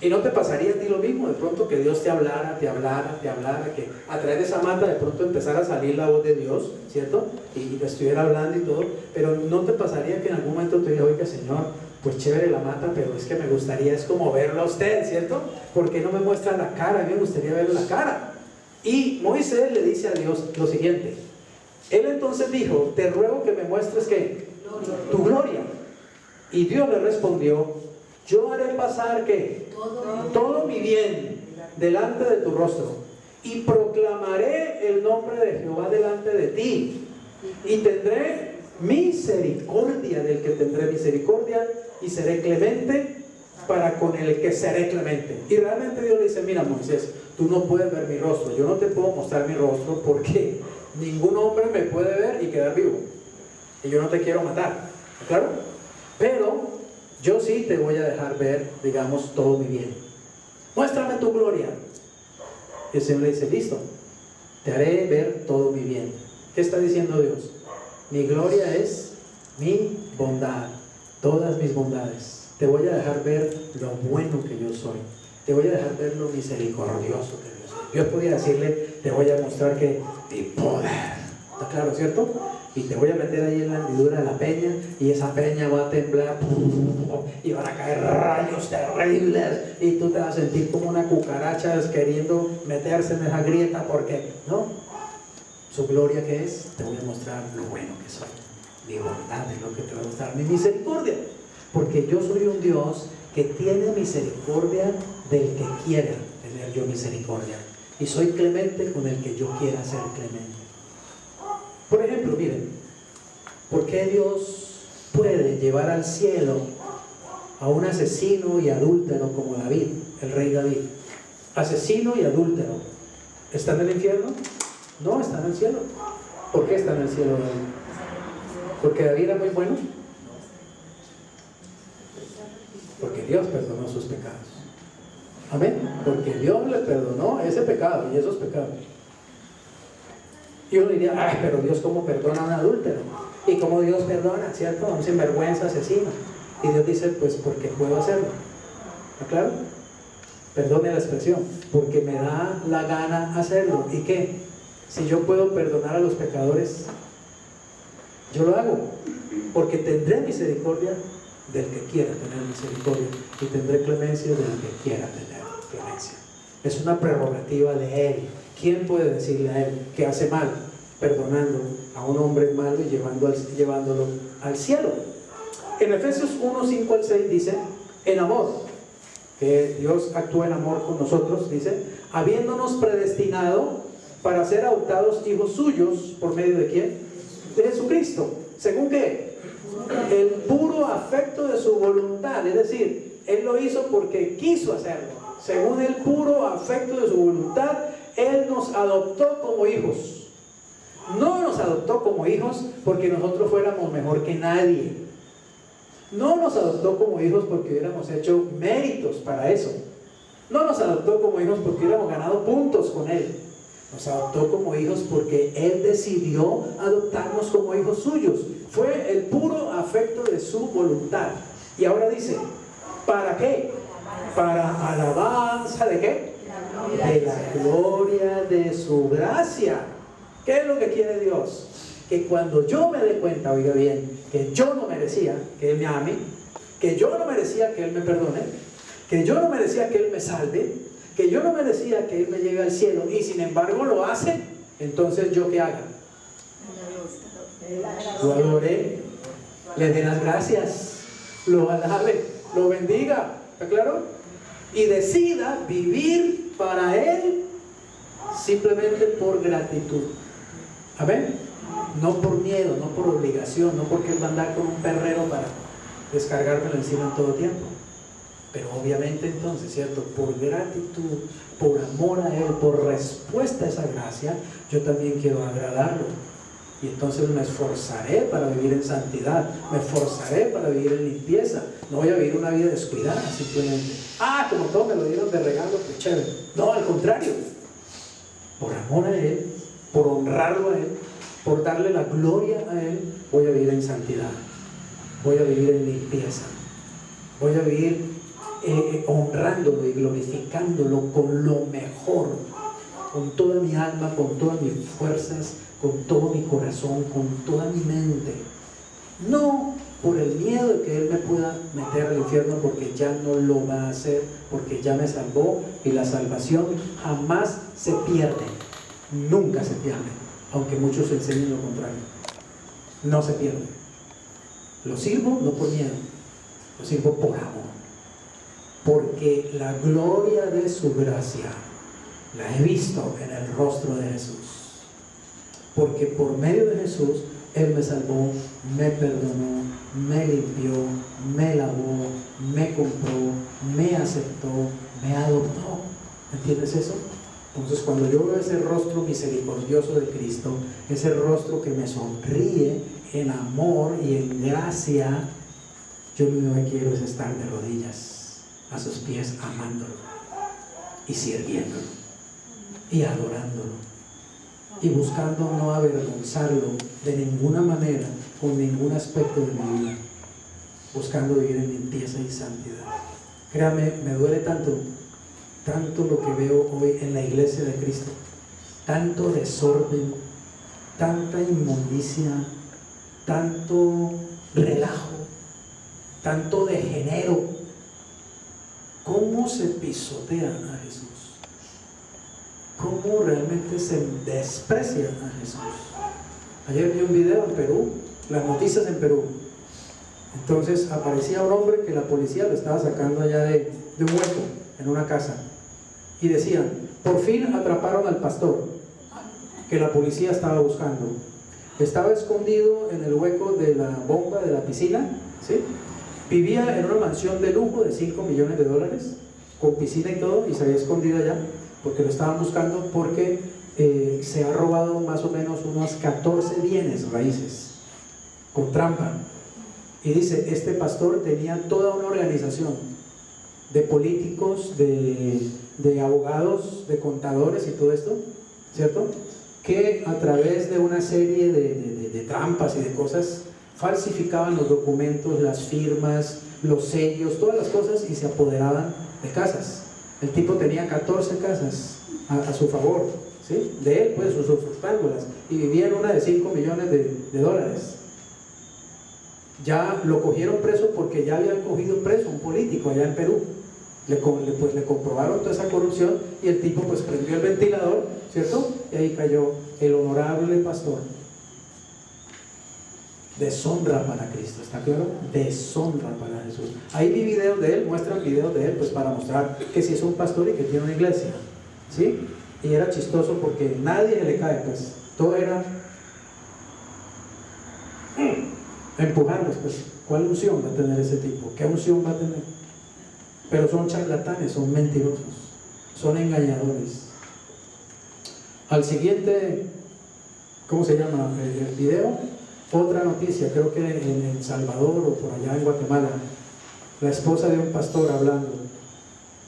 ¿Y no te pasaría a ti lo mismo? De pronto que Dios te hablara, que a través de esa mata de pronto empezara a salir la voz de Dios, ¿cierto? Y te estuviera hablando y todo, pero ¿no te pasaría que en algún momento te diga, oiga Señor, pues chévere la mata, pero es que me gustaría, es como verlo a usted, ¿cierto? ¿Por qué no me muestra la cara? A mí me gustaría verle la cara. Y Moisés le dice a Dios lo siguiente. Él entonces dijo, te ruego que me muestres ¿qué? Tu gloria. Y Dios le respondió, yo haré pasar ¿qué? Todo mi bien delante de tu rostro y proclamaré el nombre de Jehová delante de ti y tendré misericordia del que tendré misericordia y seré clemente para con el que seré clemente. Y realmente Dios le dice, mira Moisés, tú no puedes ver mi rostro, yo no te puedo mostrar mi rostro porque ningún hombre me puede ver y quedar vivo y yo no te quiero matar, ¿claro? Pero yo sí te voy a dejar ver, digamos, todo mi bien. Muéstrame tu gloria. Y el Señor le dice, listo, te haré ver todo mi bien. ¿Qué está diciendo Dios? Mi gloria es mi bondad, todas mis bondades. Te voy a dejar ver lo bueno que yo soy. Te voy a dejar ver lo misericordioso que yo soy. Dios podía decirle, te voy a mostrar que mi poder. ¿Está claro, cierto? Y te voy a meter ahí en la hendidura de la peña y esa peña va a temblar y van a caer rayos terribles y tú te vas a sentir como una cucaracha queriendo meterse en esa grieta porque, ¿no? Su gloria que es, te voy a mostrar lo bueno que soy. Mi bondad es lo que te va a mostrar, mi misericordia. Porque yo soy un Dios que tiene misericordia del que quiera tener yo misericordia. Y soy clemente con el que yo quiera ser clemente. Por ejemplo, miren, ¿por qué Dios puede llevar al cielo a un asesino y adúltero como David, el rey David? Asesino y adúltero. ¿Está en el infierno? No, está en el cielo. ¿Por qué está en el cielo David? ¿Porque David era muy bueno? Porque Dios perdonó sus pecados. Amén. Porque Dios le perdonó ese pecado y esos pecados. Y uno diría, ay, pero Dios cómo perdona a un adúltero y cómo Dios perdona, ¿cierto? A un sinvergüenza asesino. Y Dios dice, pues porque puedo hacerlo. ¿Está claro? Perdone la expresión, porque me da la gana hacerlo. ¿Y qué? Si yo puedo perdonar a los pecadores, yo lo hago, porque tendré misericordia del que quiera tener misericordia y tendré clemencia del que quiera tener clemencia. Es una prerrogativa de Él. ¿Quién puede decirle a Él que hace mal? Perdonando a un hombre malo y llevándolo al cielo. En Efesios 1, 5 al 6 dice, en amor, que Dios actúa en amor con nosotros, dice, habiéndonos predestinado para ser adoptados hijos suyos, ¿por medio de quién? De Jesucristo. ¿Según qué? El puro afecto de su voluntad, es decir, Él lo hizo porque quiso hacerlo. Según el puro afecto de su voluntad, Él nos adoptó como hijos. No nos adoptó como hijos porque nosotros fuéramos mejor que nadie. No nos adoptó como hijos porque hubiéramos hecho méritos para eso. No nos adoptó como hijos porque hubiéramos ganado puntos con Él. Nos adoptó como hijos porque Él decidió adoptarnos como hijos suyos. Fue el puro afecto de su voluntad. Y ahora dice, ¿para qué? Para alabanza ¿de qué? De la gloria de su gracia. ¿Qué es lo que quiere Dios? Que cuando yo me dé cuenta, oiga bien, que yo no merecía que Él me ame, que yo no merecía que Él me perdone, que yo no merecía que Él me salve, que yo no merecía que Él me lleve al cielo y sin embargo lo hace, entonces ¿yo qué haga? Lo adore, le dé las gracias, lo alabe, lo bendiga, ¿está claro? Y decida vivir para Él simplemente por gratitud. Amén. No por miedo, no por obligación, no porque Él va a andar con un perrero para descargármelo encima en todo tiempo. Pero obviamente entonces, ¿cierto? Por gratitud, por amor a Él, por respuesta a esa gracia, yo también quiero agradarlo. Y entonces me esforzaré para vivir en santidad, me esforzaré para vivir en limpieza. No voy a vivir una vida descuidada simplemente. Como todo me lo dieron de regalo, pues chévere. No, al contrario. Por amor a Él, por honrarlo a Él, por darle la gloria a Él, voy a vivir en santidad. Voy a vivir en limpieza. Voy a vivir honrándolo y glorificándolo con lo mejor, con toda mi alma, con todas mis fuerzas, con todo mi corazón, con toda mi mente. No por el miedo de que Él me pueda meter al infierno, porque ya no lo va a hacer, porque ya me salvó, y la salvación jamás se pierde, nunca se pierde, aunque muchos enseñen lo contrario. No se pierde. Lo sirvo no por miedo, lo sirvo por amor, porque la gloria de su gracia la he visto en el rostro de Jesús, porque por medio de Jesús Él me salvó, me perdonó, me limpió, me lavó, me compró, me aceptó, me adoptó. ¿Entiendes eso? Entonces, cuando yo veo ese rostro misericordioso de Cristo, ese rostro que me sonríe en amor y en gracia, yo lo único que quiero es estar de rodillas a sus pies, amándolo y sirviéndolo y adorándolo y buscando no avergonzarlo de ninguna manera, con ningún aspecto de mi vida, buscando vivir en limpieza y santidad. Créame, me duele tanto lo que veo hoy en la iglesia de Cristo, tanto desorden, tanta inmundicia, tanto relajo, tanto degenero. ¿Cómo se pisotea a Jesús? ¿Cómo realmente se desprecia a Jesús? Ayer vi un video en Perú, las noticias en Perú. Entonces aparecía un hombre que la policía lo estaba sacando allá de un hueco en una casa, y decían: por fin atraparon al pastor que la policía estaba buscando. Estaba escondido en el hueco de la bomba de la piscina, ¿sí? Vivía en una mansión de lujo de $5 millones, con piscina y todo, y se había escondido allá porque lo estaban buscando, porque se ha robado más o menos unos 14 bienes raíces con trampa. Y dice, este pastor tenía toda una organización de políticos, de abogados, de contadores y todo esto, ¿cierto? Que a través de una serie de trampas y de cosas falsificaban los documentos, las firmas, los sellos, todas las cosas, y se apoderaban de casas. El tipo tenía 14 casas a su favor, ¿sí? De él, pues, usufructándolas, y vivía en una de $5 millones. Ya lo cogieron preso porque ya habían cogido preso a un político allá en Perú. Le comprobaron toda esa corrupción, y el tipo pues prendió el ventilador, ¿cierto? Y ahí cayó el honorable pastor. Deshonra para Cristo, ¿está claro? Deshonra para Jesús. Ahí vi videos de él, muestran videos de él, pues para mostrar que sí es un pastor y que tiene una iglesia, ¿sí? Y era chistoso porque nadie le cae, pues todo era empujarlos, pues. ¿Cuál unción va a tener ese tipo? ¿Qué unción va a tener? Pero son charlatanes, son mentirosos, son engañadores. Al siguiente, ¿cómo se llama? El video. Otra noticia, creo que en El Salvador o por allá en Guatemala, la esposa de un pastor hablando: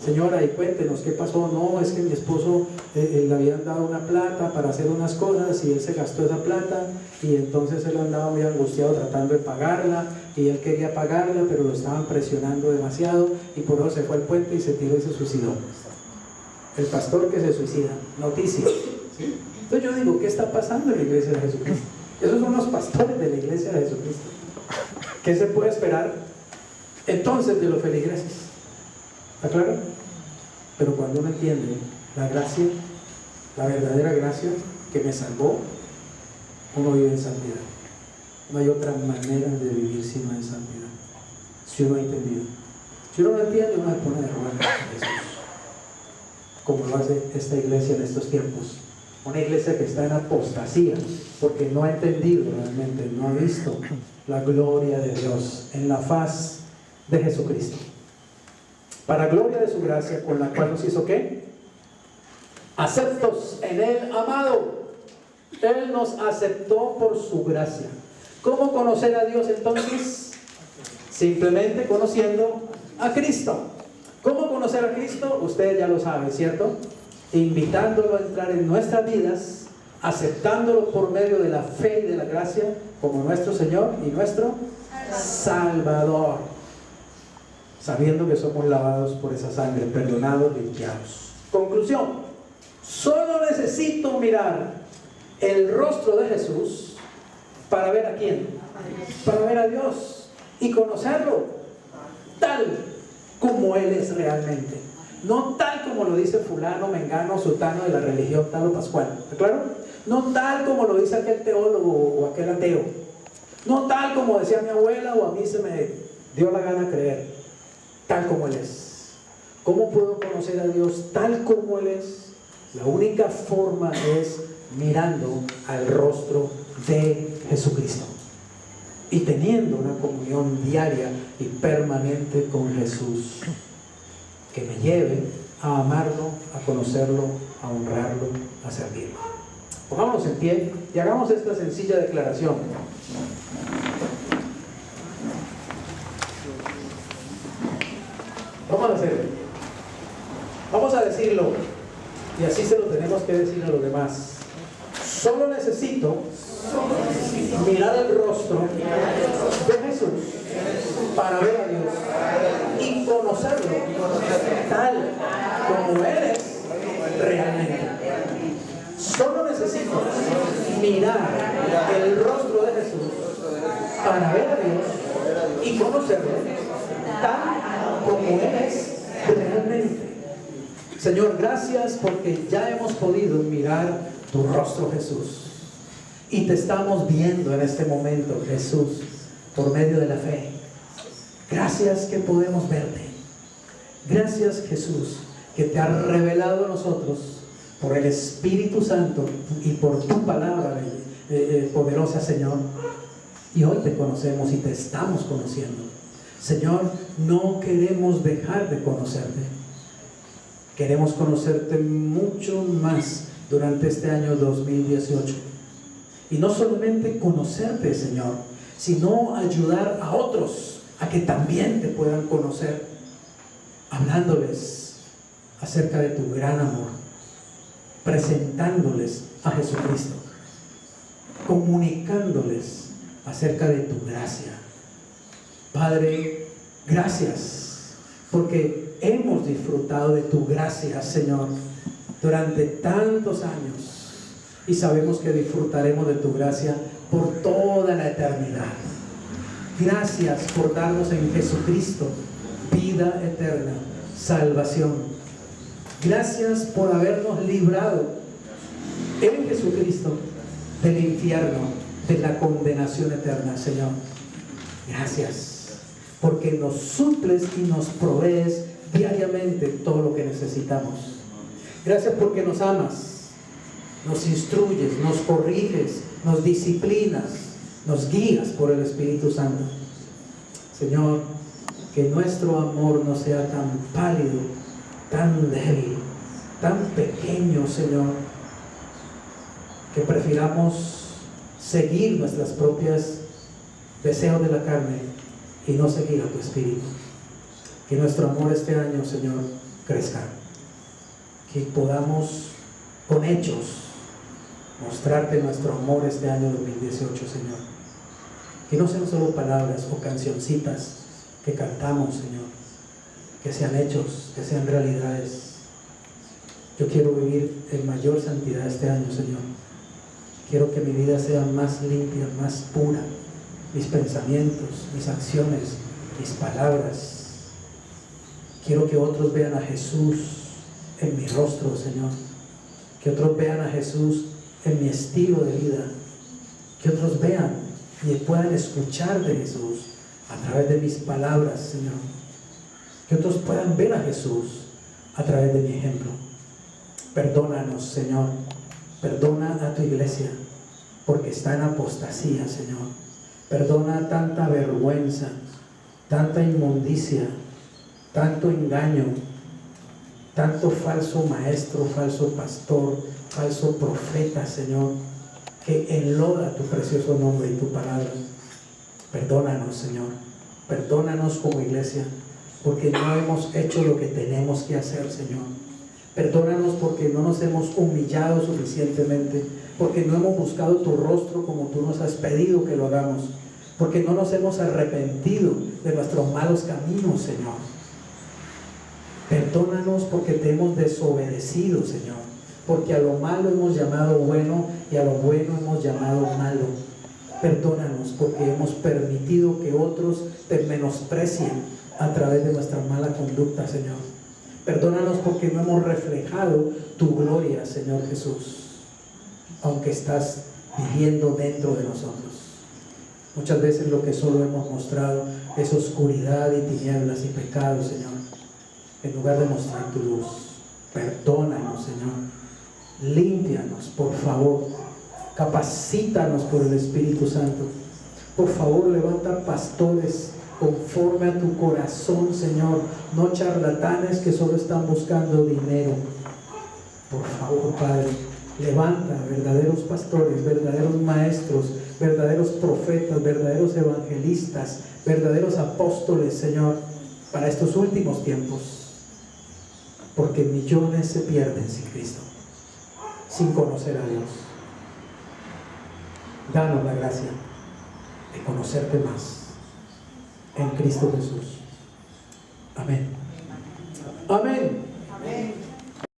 señora, y cuéntenos qué pasó. No, es que mi esposo le habían dado una plata para hacer unas cosas, y él se gastó esa plata, y entonces él andaba muy angustiado tratando de pagarla, y él quería pagarla, pero lo estaban presionando demasiado, y por eso se fue al puente y se tiró y se suicidó. El pastor que se suicida, noticia, ¿sí? Entonces yo digo, ¿qué está pasando en la iglesia de Jesucristo? Esos son los pastores de la iglesia de Jesucristo. ¿Qué se puede esperar entonces de los feligreses? ¿Está claro? Pero cuando uno entiende la gracia, la verdadera gracia que me salvó, uno vive en santidad. No hay otra manera de vivir sino en santidad, si uno ha entendido. Si uno no entiende, uno se pone de rogar a Jesús, como lo hace esta iglesia en estos tiempos. Una iglesia que está en apostasía porque no ha entendido realmente, no ha visto la gloria de Dios en la faz de Jesucristo. Para gloria de su gracia, con la cual nos hizo ¿qué? Aceptos en el amado. Él nos aceptó por su gracia. ¿Cómo conocer a Dios entonces? Simplemente conociendo a Cristo. ¿Cómo conocer a Cristo? Ustedes ya lo saben, ¿cierto? Invitándolo a entrar en nuestras vidas, aceptándolo por medio de la fe y de la gracia como nuestro Señor y nuestro Salvador, sabiendo que somos lavados por esa sangre, perdonados, limpiados. Conclusión: solo necesito mirar el rostro de Jesús para ver a quién, para ver a Dios y conocerlo tal como Él es realmente, no tal como lo dice fulano, mengano, sutano de la religión tal o pascual. ¿Está claro? No tal como lo dice aquel teólogo o aquel ateo, no tal como decía mi abuela o a mí se me dio la gana creer, tal como Él es. ¿Cómo puedo conocer a Dios tal como Él es? La única forma es mirando al rostro de Jesucristo y teniendo una comunión diaria y permanente con Jesús, que me lleve a amarlo, a conocerlo, a honrarlo, a servirlo. Pongámonos en pie y hagamos esta sencilla declaración. Vamos a hacerlo. Vamos a decirlo, y así se lo tenemos que decir a los demás. Solo necesito mirar el rostro de Jesús para ver a Dios y conocerlo tal como Él es realmente. Solo necesito mirar el rostro de Jesús para ver a Dios y conocerlo tal como Él es realmente. Señor, gracias porque ya hemos podido mirar tu rostro, Jesús, y te estamos viendo en este momento, Jesús, por medio de la fe. Gracias que podemos verte. Gracias, Jesús, que te has revelado a nosotros por el Espíritu Santo y por tu palabra poderosa, Señor. Y hoy te conocemos y te estamos conociendo. Señor, no queremos dejar de conocerte. Queremos conocerte mucho más durante este año 2018. Y no solamente conocerte, Señor, sino ayudar a otros a que también te puedan conocer, hablándoles acerca de tu gran amor, presentándoles a Jesucristo, comunicándoles acerca de tu gracia. Padre, gracias, porque hemos disfrutado de tu gracia, Señor, durante tantos años, y sabemos que disfrutaremos de tu gracia por toda la eternidad. Gracias por darnos en Jesucristo vida eterna, salvación. Gracias por habernos librado en Jesucristo del infierno, de la condenación eterna, Señor. Gracias porque nos suples y nos provees diariamente todo lo que necesitamos. Gracias porque nos amas, nos instruyes, nos corriges, nos disciplinas, nos guías por el Espíritu Santo. Señor, que nuestro amor no sea tan pálido, tan débil, tan pequeño, Señor, que prefiramos seguir nuestras propias deseos de la carne y no seguir a tu Espíritu. Que nuestro amor este año, Señor, crezca. Que podamos con hechos mostrarte nuestro amor este año 2018, Señor. Que no sean solo palabras o cancioncitas que cantamos, Señor. Que sean hechos, que sean realidades. Yo quiero vivir en mayor santidad este año, Señor. Quiero que mi vida sea más limpia, más pura. Mis pensamientos, mis acciones, mis palabras. Quiero que otros vean a Jesús en mi rostro, Señor. Que otros vean a Jesús en mi estilo de vida. Que otros vean y puedan escuchar de Jesús a través de mis palabras, Señor. Que otros puedan ver a Jesús a través de mi ejemplo. Perdónanos, Señor. Perdona a tu iglesia porque está en apostasía, Señor. Perdona tanta vergüenza, tanta inmundicia, tanto engaño, tanto falso maestro, falso pastor, falso profeta, Señor. que enloda tu precioso nombre y tu palabra. Perdónanos, Señor. Perdónanos como iglesia, porque no hemos hecho lo que tenemos que hacer, Señor. Perdónanos porque no nos hemos humillado suficientemente, porque no hemos buscado tu rostro como tú nos has pedido que lo hagamos, porque no nos hemos arrepentido de nuestros malos caminos, Señor. Perdónanos porque te hemos desobedecido, Señor, porque a lo malo hemos llamado bueno y a lo bueno hemos llamado malo. Perdónanos porque hemos permitido que otros te menosprecien a través de nuestra mala conducta, Señor. Perdónanos porque no hemos reflejado tu gloria, Señor Jesús, aunque estás viviendo dentro de nosotros. Muchas veces lo que solo hemos mostrado es oscuridad y tinieblas y pecado, Señor, en lugar de mostrar tu luz. Perdónanos, Señor. Límpianos, por favor. Capacítanos por el Espíritu Santo. Por favor, levanta pastores conforme a tu corazón, Señor, no charlatanes que solo están buscando dinero. Por favor, Padre, levanta verdaderos pastores, verdaderos maestros, verdaderos profetas, verdaderos evangelistas, verdaderos apóstoles, Señor, para estos últimos tiempos, porque millones se pierden sin Cristo, sin conocer a Dios. Danos la gracia de conocerte más en Cristo Jesús. Amén. Amén.